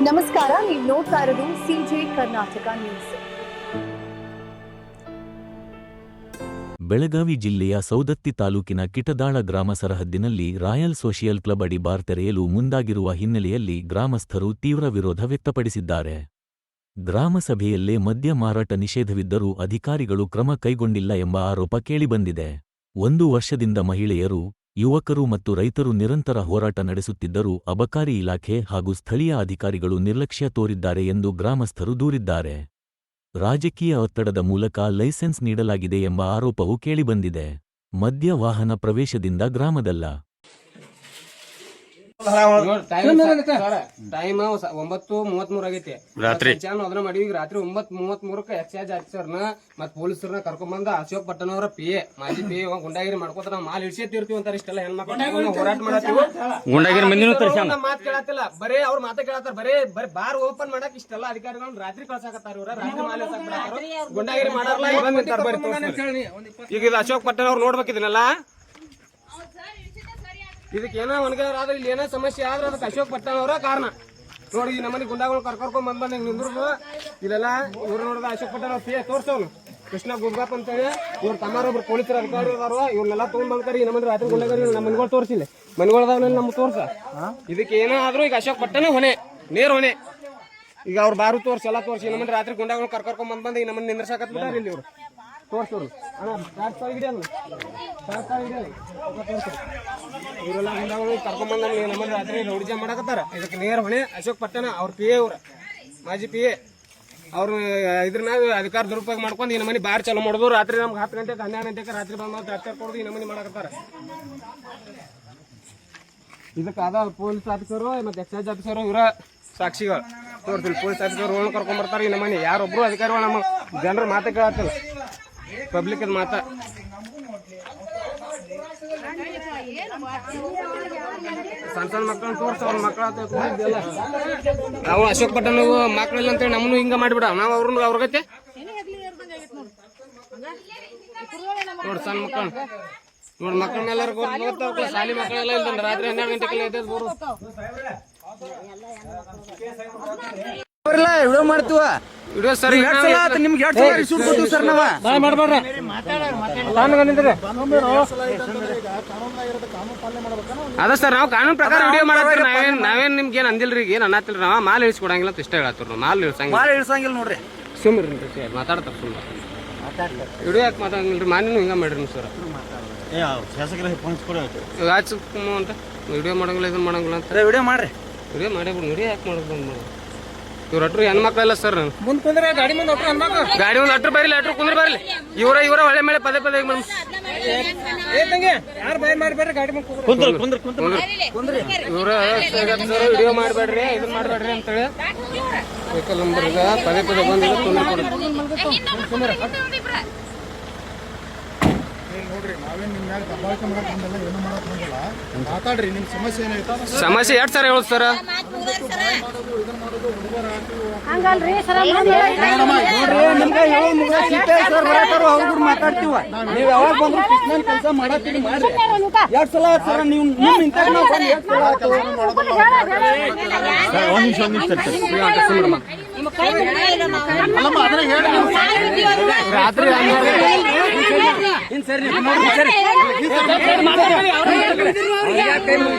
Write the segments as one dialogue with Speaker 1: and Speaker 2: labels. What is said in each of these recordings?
Speaker 1: ನಮಸ್ಕಾರ, ನೀವು ನೋಡ್ತಾ ಇರೋದು ಸಿಜೆ ಕರ್ನಾಟಕ ನ್ಯೂಸ್.
Speaker 2: ಬೆಳಗಾವಿ ಜಿಲ್ಲೆಯ ಸೌದತ್ತಿ ತಾಲೂಕಿನ ಕಿಟದಾಳ ಗ್ರಾಮ ಸರಹದ್ದಿನಲ್ಲಿ ರಾಯಲ್ ಸೋಷಿಯಲ್ ಕ್ಲಬ್ ಅಡಿ ಬಾರ್ ತೆರೆಯಲು ಮುಂದಾಗಿರುವ ಹಿನ್ನೆಲೆಯಲ್ಲಿ ಗ್ರಾಮಸ್ಥರು ತೀವ್ರ ವಿರೋಧ ವ್ಯಕ್ತಪಡಿಸಿದ್ದಾರೆ. ಗ್ರಾಮ ಸಭೆಯಲ್ಲೇ ಮದ್ಯ ಮಾರಾಟ ನಿಷೇಧವಿದ್ದರೂ ಅಧಿಕಾರಿಗಳು ಕ್ರಮ ಕೈಗೊಂಡಿಲ್ಲ ಎಂಬ ಆರೋಪ ಕೇಳಿಬಂದಿದೆ. 1 ವರ್ಷದಿಂದ ಮಹಿಳೆಯರು, ಯುವಕರು ಮತ್ತು ರೈತರು ನಿರಂತರ ಹೋರಾಟ ನಡೆಸುತ್ತಿದ್ದರೂ ಅಬಕಾರಿ ಇಲಾಖೆ ಹಾಗೂ ಸ್ಥಳೀಯ ಅಧಿಕಾರಿಗಳು ನಿರ್ಲಕ್ಷ್ಯ ತೋರಿದ್ದಾರೆ ಎಂದು ಗ್ರಾಮಸ್ಥರು ದೂರಿದ್ದಾರೆ. ರಾಜಕೀಯ ಒತ್ತಡದ ಮೂಲಕ ಲೈಸೆನ್ಸ್ ನೀಡಲಾಗಿದೆ ಎಂಬ ಆರೋಪವೂ ಕೇಳಿಬಂದಿದೆ. ಮದ್ಯ ವಾಹನ ಪ್ರವೇಶದಿಂದ ಗ್ರಾಮದಲ್ಲ
Speaker 3: ಟೈಮ್ 9:33 ಆಗೈತಿ. ರಾತ್ರಿ ಅದನ್ನ ಮಾಡಿ ರಾತ್ರಿ 9:33 ಎಕ್ಸೈಜ್ ಆಫೀಸರ್ನ ಮತ್ ಪೊಲೀಸರನ್ನ ಕರ್ಕೊಂಡ್ ಅಶೋಕ್ ಪಟ್ಟಣವರ PA ಮಾಜಿ PA ಗುಂಡಾಗಿರಿ ಮಾಡ್ಕೋತಾರ. ಮಾಲ್ ಇಡ್ಸೇತಿರ್ತೀವಿ ಅಂತಾರ. ಇಷ್ಟೆಲ್ಲ ಹೆಣ್ಮಕ್ಳು ಹೋರಾಟ ಮಾಡತ್ತೀವಿ. ಮಾತ್ ಕೇಳತ್ತಿಲ್ಲ, ಬರೇ ಅವ್ರ ಮಾತ ಕೇಳತ್ತಾರ. ಬರೇ ಬಾರ್ ಓಪನ್ ಮಾಡಕ್ ಇಷ್ಟೆಲ್ಲ ಅಧಿಕಾರಿಗಳನ್ನ ರಾತ್ರಿ ಕಳ್ಸಾಕತ್ತಾರ. ಇವ್ರ ರಾತ್ರಿ ಮಾಲ್ ಗುಂಡಾಗಿರಿ ಮಾಡಾರಲ್ಲ. ಈಗ ಇದು ಅಶೋಕ್ ಪಟ್ಟಣ ಅವ್ರು ನೋಡ್ಬೇಕಿದನಲ್ಲ. ಇದಕ್ಕೆ ಏನೋ ಒಣಗಾರ ಇಲ್ಲಿ ಏನೋ ಸಮಸ್ಯೆ ಆದ್ರೆ ಅದಕ್ಕೆ ಅಶೋಕ್ ಪಟ್ಟಣ ಅವರ ಕಾರಣ. ನೋಡಿ ನಮ್ಮನೆ ಗುಂಡಾಗಳು ಕರ್ಕೊಂಡ್ ಬಂದ್ ನಿಂದ್ರು ಇಲ್ಲೆಲ್ಲ ಇವ್ರು ನೋಡಿದ ಅಶೋಕ್ ಪಟ್ಟಣ PA ತೋರ್ಸವ್ನು ಕೃಷ್ಣ ಗುರ್ಗಾಪ್ ಅಂತ ಹೇಳಿ. ಇವ್ರ ತಮ್ಮಾರೊಬ್ರು ಪೊಲೀಸರು ಅಧಿಕಾರಿ ಇದಾರ. ಇವ್ರನ್ನೆಲ್ಲ ತಗೊಂಡ್ ಬಂದ್ಕರಿ ನಮ್ಮನೆ ರಾತ್ರಿ ಗುಂಡಾಗರಿ ನಮ್ಮ ಮನೆಗಳು ತೋರಿಸಿಲ್ಲ. ಮನೆಗಳದಾವ ನಮ್ಗೆ ತೋರ್ಸ. ಇದಕ್ಕೆ ಏನೋ ಆದ್ರೂ ಈಗ ಅಶೋಕ್ ಪಟ್ಟಣ ಹೊಣೆ, ನೇರ ಹೊಣೆ. ಈಗ ಅವ್ರ ಬಾರು ತೋರ್ಸಿ ಎಲ್ಲ ತೋರಿಸಿ ನಮ್ಮನೆ ರಾತ್ರಿ ಗುಂಡಾಗಳು ಕರ್ಕೊಂಡ್ ಬಂದ್ ಈಗ ನಮ್ಮನ್ನ ನಿಂದ್ರಸಾಕತ್ ಬಿಟ್ಟಾರ. ಇಲ್ಲಿ ಇವ್ರು ತೋರ್ಸೋರು ಇವರೆಲ್ಲ ಗುಂಡಾಗಳು ಕರ್ಕೊಂಡ್ ಬಂದ ನಮ್ಮನ್ನ ರಾತ್ರಿ ರೌಡಿಜ ಮಾಡಕತ್ತಾರ. ಇದಕ್ಕೆ ನೇರ ಹೊಣೆ ಅಶೋಕ್ ಪಟ್ಟಣ ಅವ್ರ PA ಅವ್ರ ಮಾಜಿ PA ಅವ್ರು ಇದ್ರ ಮ್ಯಾಗ ಅಧಿಕಾರ ದುರುಪಯೋಗ ಮಾಡ್ಕೊಂಡು ಈ ನಮ್ಮನೆ ಬಾರ್ ಚಾಲು ಮಾಡೋದು. ರಾತ್ರಿ ನಮ್ಗೆ 10 ಗಂಟೆಗೆ 12 ಗಂಟೆಗೆ ರಾತ್ರಿ ಬಂದು ಟ್ರ್ಯಾಕ್ಟರ್ ಕೊಡೋದು ಈ ನಮ್ಮನೆ ಮಾಡಕತ್ತಾರ. ಇದಕ್ಕೆ ಅದ ಪೊಲೀಸ್ ಆಫೀಸರು ಮತ್ತೆ ಎಕ್ಸೈಜ್ ಆಫೀಸರು ಇವರ ಸಾಕ್ಷಿಗಳು ತೋರ್ಸಿಲ್ಲ. ಪೊಲೀಸ್ ಆಫೀಸರ್ ಕರ್ಕೊಂಡ್ ಬರ್ತಾರೆ ಈ ನಮ್ಮನೆ. ಯಾರೊಬ್ರು ಅಧಿಕಾರಿಗಳು ನಮ್ಮ ಜನರ ಮಾತಾ ಕೇಳತ್ತಿಲ್ಲ. ಪಬ್ಲಿಕ್ ಮಾತ ಸಣ್ಣ ಮಕ್ಕಳನ್ನ ತೋರ್ಸ ಅವ್ರ ಮಕ್ಕಳ ನಾವು ಅಶೋಕ್ ಪಟ್ಟಣ ಮಕ್ಕಳಿಲ್ಲ ಅಂತೇಳಿ ನಮ್ಮನ್ನು ಹಿಂಗ ಮಾಡಿಬಿಡ. ನಾವು ಅವ್ರಗತ್ತೆ ನೋಡಿ ಸಣ್ಣ ಮಕ್ಕಳು ನೋಡಿ ಮಕ್ಕಳನ್ನೆಲ್ಲರಿಗೂ ಶಾಲಿ ಮಕ್ಕಳೆಲ್ಲ ಇಲ್ಲ. ರಾತ್ರಿ 12 ಗಂಟೆಗೆಲ್ಲ ಎದ್ದು ಬರು
Speaker 4: ವಿಡಿಯೋ ಮಾಡ್ತೀವ.
Speaker 3: ವಿಡಿಯೋ ಸರ್
Speaker 4: ನಿಮ್ಗೆ
Speaker 3: ಅದ ಸರ್ ನಾವು ಕಾನೂನು ಪ್ರಕಾರ ವಿಡಿಯೋ ಮಾಡತ್ತೀರಿ. ನಾವೇನ್ ನಿಮ್ಗೆ ಏನ್ ಅಂದಿಲ್ರಿ, ಏನ್ ಅನ್ನತ್ತಿಲ್ರಿ. ನಾವು ಮಾಲ್ ಇಳಿಸ್ಕೊಡಂಗಿಲ್ಲ ಅಂತ ಇಷ್ಟ ಹೇಳತ್ತೀವಿ. ನಾವು ಮಾಲ್
Speaker 4: ಇಳಿಸಂಗಿಲ್ಲ ನೋಡ್ರಿ.
Speaker 3: ಸುಮ್ರಿ ಮಾತಾಡ್ತಾರ ಸುಮ್ಮನೆ ವಿಡಿಯೋ ಯಾಕೆ ಮಾತಾಡಂಗಿಲ್ರಿ. ಮಾನ್ಯನು ಹಿಂಗ ಮಾಡ್ರಿ ಸರ್. ಅಂತ ವಿಡಿಯೋ ಮಾಡಂಗಿಲ್ಲ ಇದನ್ನ ಮಾಡಂಗಿಲ್ಲ ಅಂತ
Speaker 4: ವಿಡಿಯೋ ಮಾಡ್ರಿ.
Speaker 3: ವಿಡಿಯೋ ಮಾಡೇ ಬಿಡು. ವಿಡಿಯೋ ಯಾಕೆ ಮಾಡೋದು ಬಂದ್ ಮಾಡಿ ಇವ್ರ ಅಟ್ರು ಹೆಣ್ಮಕ್ಳೆಲ್ಲ ಸರ್.
Speaker 4: ಮುಂದ್ ಕುಂದ್ರೆ ಗಾಡಿ ಮುಂದೆ
Speaker 3: ಗಾಡಿ ಒಂದು ಅಟ್ರು ಬರಲಿ, ಅಟ್ರು ಕುಂದ್ರ ಬರಲಿ. ಇವರ ಒಳ್ಳೆ ಮೇಲೆ ಪದೇ ಪದೇ
Speaker 4: ಯಾರು ಬಾಯ್ ಮಾಡ್ಬೇಡ್ರಿ. ಗಾಡಿ
Speaker 3: ಇವ್ರ ವಿಡಿಯೋ ಮಾಡ್ಬೇಡ್ರಿ, ಇದನ್ನ ಮಾಡ್ಬೇಡ್ರಿ ಅಂತೇಳಿ ವೆಹಿಕಲ್ ನಂಬರ್ ಈಗ ಪದೇ ಪದೇ ಬಂದು ತೊಂದರೆ ಕೊಡುತ್ತೆ.
Speaker 5: ನೋಡ್ರಿ, ನಾವೇನ್ ನಿಮ್ ಮ್ಯಾಲ ದಬ್ಬಾಳಿಕೆ ಮಾಡಕ್ ಬಂದಲ್ಲ, ಏನು ಮಾಡಕ್ ಬಂದಿಲ್ಲ. ಮಾತಾಡ್ರಿ, ನಿಮ್ ಸಮಸ್ಯೆ ಏನೈತೆ?
Speaker 3: ಸಮಸ್ಯೆ 2 ಸರ್ ಹೇಳುದು ಸರ್.
Speaker 4: ಮಾತಾಡ್ತೀವ. ನೀವ್ ಯಾವಾಗ ಬಂದ್ರು ಕೃಷ್ಣನ್ ಕೆಲಸ ಮಾಡತ್ತೀರಿ ಮಾಡ್ರಿ. 2 ಸಲ ಸರ್ ನೀವು
Speaker 3: ರಾತ್ರಿ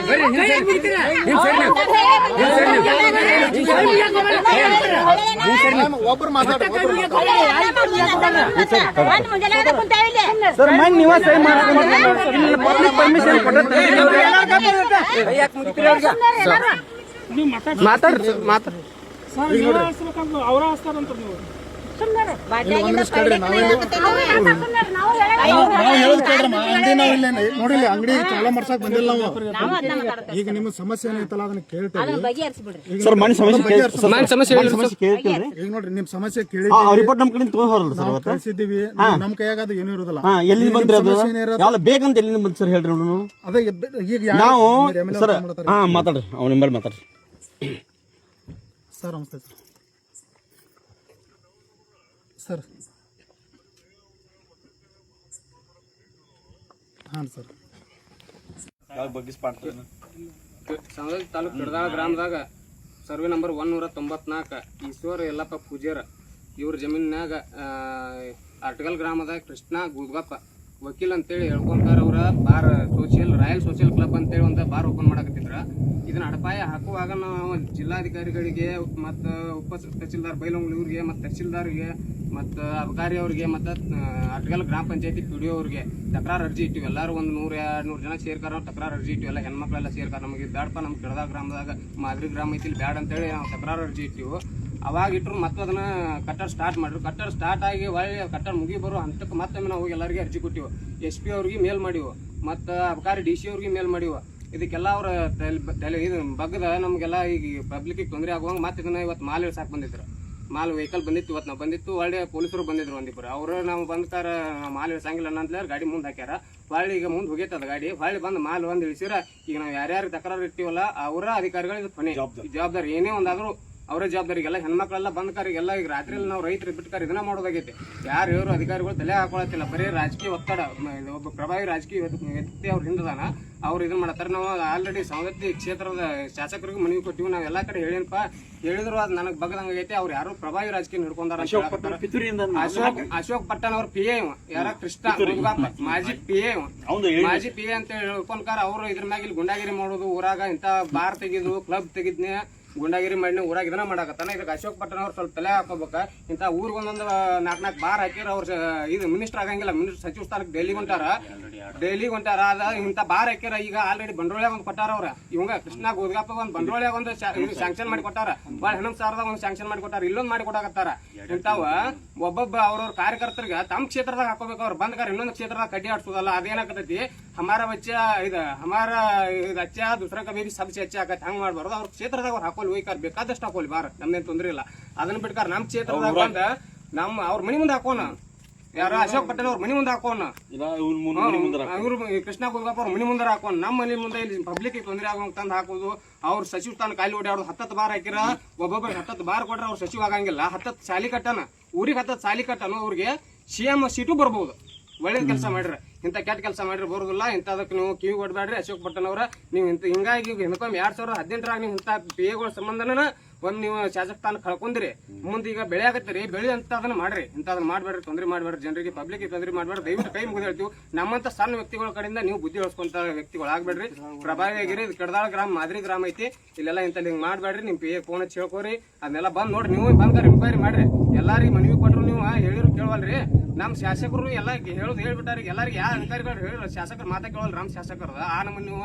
Speaker 5: ಒಬ್ರು ಮಾತಾಡ್ರಿ.
Speaker 4: ಸರ್ ಮನ್ ನೀವ ಸೈ ಪಬ್ಲಿಕ್ ಪರ್ಮಿಷನ್
Speaker 3: ಮಾತಾಡ್ರಿ ಮಾತಾಡ್ರಿ.
Speaker 5: ಅವ್ರ ಹಸ್ತಾರಂತ ನೀವು ನೋಡಿಲ್ಲ. ಅಂಗಡಿ ಚಾಲೂ ಮಾಡ್ಸಕ್ ಬಂದಿಲ್ಲ ನಾವು. ಈಗ ನಿಮ್ಮ ಸಮಸ್ಯೆ ಏನೈತಲ್ಲ ಅದನ್ನ ಕೇಳ್ತೇವೆ. ಈಗ ನೋಡ್ರಿ, ನಿಮ್ ಸಮಸ್ಯೆ ಕೇಳಿ ಕಳ್ಸಿದ್ದೀವಿ. ನಮ್ ಕೈಯಾಗ ಅದು ಏನೂ ಇರೋದಿಲ್ಲ.
Speaker 4: ಎಲ್ಲಿ ಬಂದ್ರಿ ಅದು ಬೇಕಂತ ಎಲ್ಲಿ ಬಂದ್ ಸರ್ ಹೇಳ್ರಿ.
Speaker 5: ಅದೇ ಈಗ
Speaker 4: ನಾವು ಸರ್ ಮಾತಾಡ್ರಿ. ಅವ್ನ ನಿಂಬಲ್ಲಿ ಮಾತಾಡ್ರಿ
Speaker 5: ಸರ್. ನಮಸ್ತೆ ಸರ್. ಹಾಂ ಸರ್.
Speaker 3: ತಾಲೂಕು ಕಿಡದಾಳ ಗ್ರಾಮದಾಗ ಸರ್ವೆ ನಂಬರ್ 194 ಈಶ್ವರ ಯಲ್ಲಪ್ಪ ಪೂಜಾರ ಇವ್ರ ಜಮೀನಾಗ ಅರ್ಟಗಲ್ ಗ್ರಾಮದ ಕೃಷ್ಣ ಗುದ್ಗಪ್ಪ ವಕೀಲ್ ಅಂತೇಳಿ ಹೇಳ್ಕೊಂತಾರ. ಅವ್ರ ಬಾರ್ ರಾಯಲ್ ಸೋಷಿಯಲ್ ಕ್ಲಬ್ ಅಂತೇಳಿ ಒಂದು ಬಾರ್ ಓಪನ್ ಮಾಡಕತ್ತಿದ್ರ. ಇದನ್ನ ಅಡಪಾಯ ಹಾಕುವಾಗ ನಾವು ಜಿಲ್ಲಾಧಿಕಾರಿಗಳಿಗೆ ಮತ್ತು ಉಪ ತಹಸೀಲ್ದಾರ್ ಬೈಲೊಂಗ್ಲೂರಿಗೆ ಮತ್ತು ತಹಸೀಲ್ದಾರ್ಗೆ ಮತ್ತು ಅಬಕಾರಿ ಅವ್ರಿಗೆ ಮತ್ತು ಅರ್ಟಗಲ್ ಗ್ರಾಮ ಪಂಚಾಯತಿ PDO ಅವ್ರಿಗೆ ತಕರಾರು ಅರ್ಜಿ ಇಟ್ಟಿವಿ. ಎಲ್ಲರೂ ಒಂದು 100-200 ಜನ ಸೇರ್ಕಾರ ತಕರಾರು ಅರ್ಜಿ ಇಟ್ಟಿವಿ. ಎಲ್ಲ ಹೆಣ್ಮಕ್ಳೆಲ್ಲ ಸೇರ್ಕಾರ. ನಮಗೆ ಬ್ಯಾಡಪ್ಪ, ನಮ್ಮ ಕೆಳದ ಗ್ರಾಮದಾಗ ಮಾದರಿ ಗ್ರಾಮ ಐತಿ ಬ್ಯಾಡ ಅಂತೇಳಿ ನಾವು ತಕರಾರು ಅರ್ಜಿ ಇಟ್ಟಿವು. ಅವಾಗ ಇಟ್ಟರು ಮತ್ತು ಅದನ್ನ ಕಟ್ಟಡ ಸ್ಟಾರ್ಟ್ ಮಾಡಿದ್ರು. ಕಟ್ಟಡ ಸ್ಟಾರ್ಟ್ ಆಗಿ ಒಳ್ಳೆ ಕಟ್ಟಡ ಮುಗಿ ಬರೋ ಹಂತಕ್ಕೆ ಮತ್ತೊಮ್ಮೆ ನಾವು ಎಲ್ಲರಿಗೆ ಅರ್ಜಿ ಕೊಟ್ಟಿವು. SP ಅವ್ರಿಗೆ ಮೇಲ್ ಮಾಡಿವು ಮತ್ತು ಅಬಕಾರಿ DC ಅವ್ರಿಗೆ ಮೇಲ್ ಮಾಡಿವು. ಇದಕ್ಕೆಲ್ಲ ಅವ್ರ ಇದು ಬಗ್ಗದ ನಮಗೆಲ್ಲ ಈಗ ಪಬ್ಲಿಕ್ಗೆ ತೊಂದರೆ ಆಗುವಂಗೆ ಮತ್ತೆ ಇದನ್ನ ಇವತ್ತು ಮಾಲ್ ಇಳ್ಸಾಕ್ ಬಂದಿದ್ರು. ಮಾಲ್ ವೆಹಿಕಲ್ ಬಂದಿತ್ತು. ಇವತ್ತು ನಾವು ಬಂದಿತ್ತು. ಒಳ್ಳೆ ಪೊಲೀಸರು ಬಂದಿದ್ರು ಒಂದಿಬ್ಬರು. ಅವರು ನಾವು ಬಂದ್ಕಾರ ಮಾಲ್ ಇಳಿಸಂಗಿಲ್ಲ ಅಂತೇಳಿ ಗಾಡಿ ಮುಂದೆ ಹಾಕ್ಯಾರ. ಹೊಳ್ಳಿ ಈಗ ಮುಂದೆ ಹೋಗೈತದ ಗಾಡಿ. ಹೊಳ್ಳಿ ಬಂದು ಮಾಲ್ ಒಂದು ಇಳಿಸಿರ ಈಗ ನಾವು ಯಾರ್ಯಾರು ತಕರಾರು ಇರ್ತೀವಲ್ಲ ಅವರ ಅಧಿಕಾರಿಗಳಿಗೆ ಕೊನೆ ಜವಾಬ್ದಾರಿ. ಏನೇ ಒಂದಾದ್ರು ಅವರೇ ಜವಾಬ್ದಾರಿಗೆಲ್ಲ ಹೆಣ್ಮಕ್ಳೆಲ್ಲ ಬಂದ್ಕಾರಿಗೆಲ್ಲ ಈಗ ರಾತ್ರಿ ನಾವು ರೈತರು ಬಿಟ್ಕಾರ ಇದನ್ನ ಮಾಡೋದಾಗೈತೆ. ಯಾರು ಇವರು ಅಧಿಕಾರಿಗಳು ತಲೆ ಹಾಕೊಳತ್ತಿಲ್ಲ. ಬರೀ ರಾಜಕೀಯ ಒತ್ತಡ. ಒಬ್ಬ ಪ್ರಭಾವಿ ರಾಜಕೀಯ ವ್ಯಕ್ತಿ ಅವ್ರ ಹಿಂದದಾನ. ಅವ್ರು ಇದನ್ನ ಮಾಡತ್ತಾರೆ. ನಾವು ಆಲ್ರೆಡಿ ಸವದತ್ತಿ ಕ್ಷೇತ್ರದ ಶಾಸಕರಿಗೂ ಮನವಿ ಕೊಟ್ಟಿವಿ. ನಾವು ಎಲ್ಲಾ ಕಡೆ ಹೇಳಿನಪ್ಪ, ಹೇಳಿದ್ರು ಅದು ನನಗೆ ಬಗ್ಗದಂಗೈತೆ. ಅವ್ರು ಯಾರು ಪ್ರಭಾವಿ ರಾಜಕೀಯ ಹಿಡ್ಕೊಂಡಾರ. ಅಶೋಕ್ ಪಟ್ಟಣ್ ಅವ್ರ PA ಯಾರ ಕೃಷ್ಣ ಮಾಜಿ PA ಅಂತ ಹೇಳ್ಕೊಂಡ್ಕಾರ. ಅವ್ರು ಇದ್ರ ಮ್ಯಾಗ ಇಲ್ಲಿ ಗುಂಡಾಗಿರಿ ಮಾಡೋದು, ಊರಾಗ ಇಂತ ಬಾರ್ ತೆಗಿದ್ರು, ಕ್ಲಬ್ ತೆಗಿದ್ನೆ, ಗುಂಡಾಗಿರಿ ಮಾಡಿ ಊರಾಗ ಇದನ್ನ ಮಾಡಕತ್ತಾನ. ಇದಕ್ಕೆ ಅಶೋಕ್ ಪಟ್ಟಣ್ ಅವ್ರು ಸ್ವಲ್ಪ ತಲೆ ಹಾಕೋಬೇಕ. ಇಂತ ಊರಿಗೊಂದೊಂದು 4 ಬಾರ್ ಹಾಕಿರ. ಅವ್ರ ಇದು ಮಿನಿಸ್ಟರ್ ಆಗಂಗಿಲ್ಲ. ಮಿನಿಸ್ಟರ್ ಸಚಿವ ಸ್ಥಾನಕ್ಕೆ ಡೆಲ್ಲಿಗೆ ಹೊಂಟಾರ. ಅದ ಇಂತ ಬಾರ್ ಹಾಕಿರ. ಈಗ ಆಲ್ರೆಡಿ ಬಂಡವಾಳ ಒಂದು ಕೊಟ್ಟಾರ. ಅವ್ರ ಇವಂಗ ಕೃಷ್ಣ ಗೋದ್ಗಪ್ಪ ಒಂದು ಬಂಡವಾಳ ಒಂದು ಸ್ಯಾಂಕ್ಷನ್ ಮಾಡಿ ಕೊಟ್ಟಾರ. ಭಾಳ ಹೆಣ್ಣು ಸಾರದಾಗ ಒಂದು ಸ್ಯಾಂಕ್ಷನ್ ಮಾಡಿ ಕೊಟ್ಟಾರ. ಇಲ್ಲೊಂದು ಮಾಡಿ ಕೊಡಾಕತ್ತಾರ. ಇಂತಾವ ಒಬ್ಬೊಬ್ಬ ಅವ್ರವ್ರ ಕಾರ್ಯಕರ್ತರಿಗೆ ತಮ್ಮ ಕ್ಷೇತ್ರದಾಗ ಹಾಕೋಬೇಕು. ಅವ್ರು ಬಂದ್ಕಾರ ಇನ್ನೊಂದು ಕ್ಷೇತ್ರದಾಗ ಕಡ್ಡಿ ಆಡ್ಸೋದಲ್ಲ. ಅದೇನಾಕತೈತಿ, ಹಮಾರ ಅಚ್ಚ ದುಸರಾ ಕಬೀರಿ ಸಬ್ಸಿ ಅಚ್ಚ ಆಗತ್ತೆ. ಹಂಗ್ ಮಾಡ್ಬಾರ್ದು. ಅವ್ರ ಕ್ಷೇತ್ರದಾಗ ಅವ್ರು ಹಾಕೋಲಿ ಹೋಯ್ಕಾರ, ಬೇಕಾದಷ್ಟು ಹಾಕೋಲಿ ಬಾರ್, ನಮ್ದೇನ್ ತೊಂದ್ರೆ ಇಲ್ಲ. ಅದನ್ನ ಬಿಟ್ಕಾರ ನಮ್ಮ ಕ್ಷೇತ್ರದಾಗ ಬಂದ ಅವ್ರ ಮನಿ ಮುಂದೆ ಹಾಕೋಣ. ಯಾರ ಅಶೋಕ್ ಪಟ್ಟಣ್ ಅವ್ರ ಮನಿ ಮುಂದೆ ಹಾಕೋಣ. ಇವ್ರು ಕೃಷ್ಣ ಗುದ್ಗಪ್ಪ ಅವ್ರ ಮನಿ ಮುಂದೆ ಹಾಕೋಣ. ನಮ್ಮ ಮನಿ ಮುಂದೆ ಇಲ್ಲಿ ಪಬ್ಲಿಕ್ ತೊಂದರೆ ಆಗುವಂಗ ತಂದು ಹಾಕೋದು. ಅವ್ರ ಸಚಿವ ಸ್ಥಾನ ಖಾಲಿ ಓಡಾಡೋದು. 10 ಬಾರ್ ಹಾಕಿರ. ಒಬ್ಬೊಬ್ಬರಿಗೆ 10 ಬಾರ್ ಕೊಟ್ರೆ ಅವ್ರ ಸಚಿವ ಆಗಂಗಿಲ್ಲ. 10 ಸಾಲಿ ಕಟ್ಟನ, ಊರಿಗೆ 10 ಸಾಲಿ ಕಟ್ಟನು. ಅವ್ರಿಗೆ CM ಸೀಟು ಬರ್ಬೋದು. ಒಳ್ಳೇದ್ ಕೆಲಸ ಮಾಡ್ರಿ. ಇಂಥ ಕೆಟ್ಟ ಕೆಲಸ ಮಾಡ್ರಿ ಬರೋದಿಲ್ಲ. ಇಂಥದಕ್ಕೆ ನೀವು ಕಿವಿ ಕೊಡ್ಬೇಡ್ರಿ. ಅಶೋಕ್ ಪಟ್ಟಣ್ ಅವ್ರ ನೀವು ಇಂತ ಹಿಂಗಾಗಿ ಹಿಂದಕೊಮ್ಮೆ 2018ರಾಗ ನೀವು ಇಂಥ PAಗಳ ಸಂಬಂಧನ ಒಂದ್ ನೀವು ಶಾಸಕ ಸ್ಥಾನ ಕಳ್ಕೊಂಡ್ರಿ. ಮುಂದೆ ಈಗ ಬೆಳೆ ಆಗತ್ತೀರಿ. ಬೆಳೆ ಅಂತ ಅದನ್ನ ಮಾಡ್ರಿ. ಇಂಥದನ್ನ ಮಾಡ್ಬೇಡ್ರಿ. ತೊಂದರೆ ಮಾಡ್ಬೇಡ್ರಿ. ಜನರಿಗೆ ಪಬ್ಲಿಕ್ ತೊಂದರೆ ಮಾಡ್ಬೇಡ್ರಿ. ದಯವಿಟ್ಟು ಕೈ ಮುಗಿದು ಹೇಳ್ತೀವಿ. ನಮ್ಮಂತ ಸಣ್ಣ ವ್ಯಕ್ತಿಗಳ ಕಡೆಯಿಂದ ನೀವು ಬುದ್ಧಿ ಹೊಳ್ಸ್ಕೊಂತ ವ್ಯಕ್ತಿಗಳು ಆಗ್ಬೇಡ್ರಿ. ಪ್ರಭಾವಿಯಾಗಿರಿ. ಇದು ಕೆಡದಾಳ ಗ್ರಾಮ ಮಾದರಿ ಗ್ರಾಮ ಐತಿ. ಇಲ್ಲೆಲ್ಲ ಇಂಥ ಹಿಂಗ್ ಮಾಡ್ಬೇಡ್ರಿ. ನಿಮ್ PA ಫೋನ್ ಹಚ್ಚಿ ಹೇಳ್ಕೋರಿ. ಅದನ್ನೆಲ್ಲ ಬಂದ್ ನೋಡ್ರಿ. ನೀವು ಬಂದ್ಕಾರ ಇನ್ಕ್ವೈರಿ ಮಾಡ್ರಿ. ಎಲ್ಲಾರಿಗೆ ಮನವಿ ಕೊಟ್ರು ನೀವು ಹೇಳಿರು ಕೇಳವಲ್ರಿ. ನಮ್ ಶಾಸಕರು ಎಲ್ಲ ಹೇಳ್ಬಿಟ್ಟಾರ. ಎಲ್ಲಾರಿಗೆ ಯಾವ ಅಧಿಕಾರಿಗಳು ಹೇಳಿದ್ರು ಶಾಸಕರು ಮಾತಾ ಕೇಳವಲ್ರಿ. ನಮ್ ಶಾಸಕರದ ಆ ನಮ್ಮನ್ನ ನೀವು